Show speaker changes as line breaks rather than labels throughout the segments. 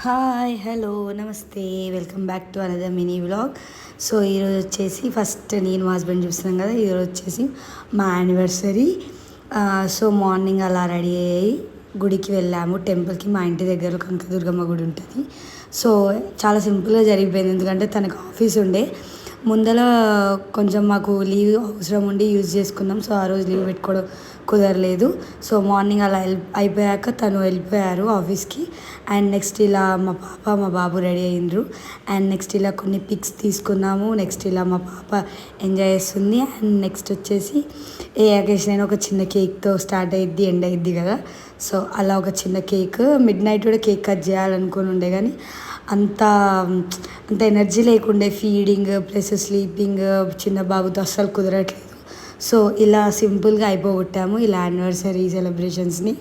Hi hello నమస్తే welcome back to another mini vlog. So ఈరోజు వచ్చేసి ఫస్ట్ నేను మా హస్బెండ్ చూస్తున్నాం కదా. ఈరోజు వచ్చేసి మా యానివర్సరీ. సో మార్నింగ్ అలా రెడీ అయ్యి గుడికి వెళ్ళాము, టెంపుల్కి. మా ఇంటి దగ్గర కనకదుర్గమ్మ గుడి ఉంటుంది. సో చాలా సింపుల్గా జరిగిపోయింది, ఎందుకంటే తనకు ఆఫీస్ ఉండే ముందర. కొంచెం మాకు లీవ్ అవసరం ఉండి యూజ్ చేసుకున్నాం. సో ఆ రోజు లీవ్ పెట్టుకోవడం కుదరలేదు. సో మార్నింగ్ అలా అయిపోయాక తను వెళ్ళిపోయారు ఆఫీస్కి. అండ్ నెక్స్ట్ ఇలా మా పాప మా బాబు రెడీ అయ్యిండ్రు. అండ్ నెక్స్ట్ ఇలా కొన్ని పిక్స్ తీసుకున్నాము. నెక్స్ట్ ఇలా మా పాప ఎంజాయ్ చేస్తుంది. అండ్ నెక్స్ట్ వచ్చేసి ఏ అకేషన్ అయినా ఒక చిన్న కేక్తో స్టార్ట్ అయ్యిద్ది, ఎండ్ అయ్యిద్ది కదా. సో అలా ఒక చిన్న కేక్, మిడ్ నైట్ కూడా కేక్ కట్ చేయాలనుకుని ఉండే కానీ అంత అంత ఎనర్జీ లేకుండే. ఫీడింగ్ ప్లస్ స్లీపింగ్ చిన్న బాబుతో అస్సలు కుదరట్లేదు. సో ఇలా సింపుల్గా అయిపోగొట్టాము ఇలా యానివర్సరీ సెలబ్రేషన్స్ని.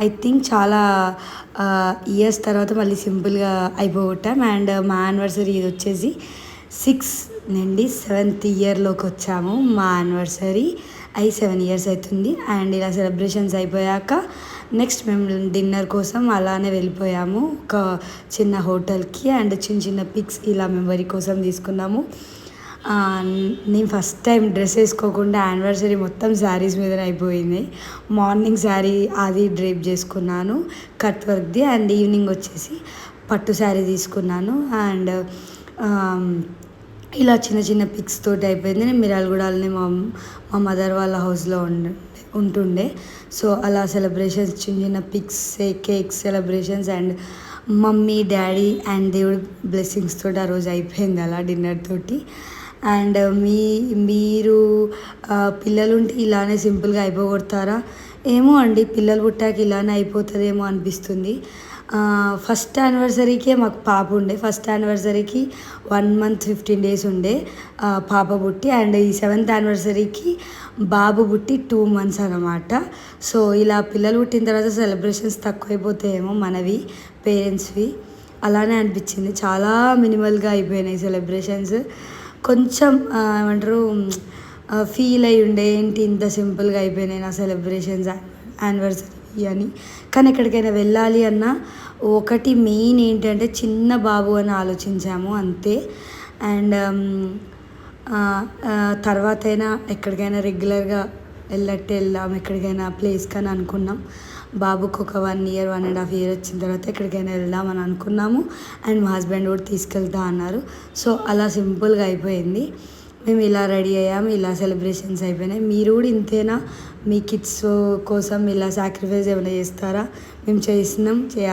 ఐ థింక్ చాలా ఇయర్స్ తర్వాత మళ్ళీ సింపుల్గా అయిపోగొట్టాం. అండ్ మా యానివర్సరీ ఇది వచ్చేసి 6 నుండి 7th ఇయర్లోకి వచ్చాము. మా యానివర్సరీ 7 ఇయర్స్ అవుతుంది. అండ్ ఇలా సెలబ్రేషన్స్ అయిపోయాక నెక్స్ట్ మేము డిన్నర్ కోసం అలానే వెళ్ళిపోయాము ఒక చిన్న హోటల్కి. అండ్ చిన్న చిన్న పిక్స్ ఇలా మెమరీ కోసం తీసుకున్నాము. నేను ఫస్ట్ టైం డ్రెస్ వేసుకోకుండా యానివర్సరీ మొత్తం శారీస్ మీదనే అయిపోయింది. మార్నింగ్ శారీ అది డ్రేప్ చేసుకున్నాను కట్ వర్క్ది. అండ్ ఈవినింగ్ వచ్చేసి పట్టు శారీ తీసుకున్నాను. అండ్ ఇలా చిన్న చిన్న పిక్స్ తోటి అయిపోయింది. నేను మిర్యాలగూడలోనే మా మదర్ వాళ్ళ హౌస్లో ఉంటుండే. సో అలా సెలబ్రేషన్స్, చిన్న చిన్న pics, cakes celebrations and mummy daddy and దేవుడి బ్లెస్సింగ్స్ తోటి ఆ రోజు అయిపోయింది అలా డిన్నర్ తోటి. అండ్ మీరు పిల్లలుంటే ఇలానే సింపుల్గా అయిపోగొడతారా? ఏమో అండి, పిల్లలు పుట్టాక ఇలానే అయిపోతుందేమో అనిపిస్తుంది. ఫస్ట్ యానివర్సరీకే మాకు పాప ఉండే. ఫస్ట్ యానివర్సరీకి 1 month 15 days ఉండే పాప పుట్టి. అండ్ ఈ 7th యానివర్సరీకి బాబు పుట్టి 2 months అనమాట. సో ఇలా పిల్లలు పుట్టిన తర్వాత సెలబ్రేషన్స్ తక్కువైపోతాయేమో మనవి పేరెంట్స్వి. అలానే అనిపించింది. చాలా మినిమల్గా అయిపోయినాయి సెలబ్రేషన్స్. కొంచెం ఏమంటారు, ఫీల్ అయి ఉండే, ఏంటి ఇంత సింపుల్గా అయిపోయినాయి నా సెలబ్రేషన్స్ యానివర్సరీ అని. కానీ ఎక్కడికైనా వెళ్ళాలి అన్న ఒకటి మెయిన్ ఏంటంటే చిన్న బాబు అని ఆలోచించాము అంతే. అండ్ తర్వాత అయినా ఎక్కడికైనా రెగ్యులర్గా వెళ్దాం ఎక్కడికైనా ప్లేస్ కానీ అనుకున్నాం. బాబుకు ఒక 1 year 1.5 years వచ్చిన తర్వాత ఎక్కడికైనా వెళ్దామని అనుకున్నాము. అండ్ మా హస్బెండ్ కూడా తీసుకెళ్తా అన్నారు. సో అలా సింపుల్గా అయిపోయింది. మేము ఇలా రెడీ అయ్యాము, ఇలా సెలబ్రేషన్స్ అయిపోయినాయి. మీరు కూడా ఇంతేనా? మీ కిడ్స్ కోసం ఇలా సాక్రిఫైస్ ఏమైనా చేస్తారా? మేము చేసినాం, చేయాలి.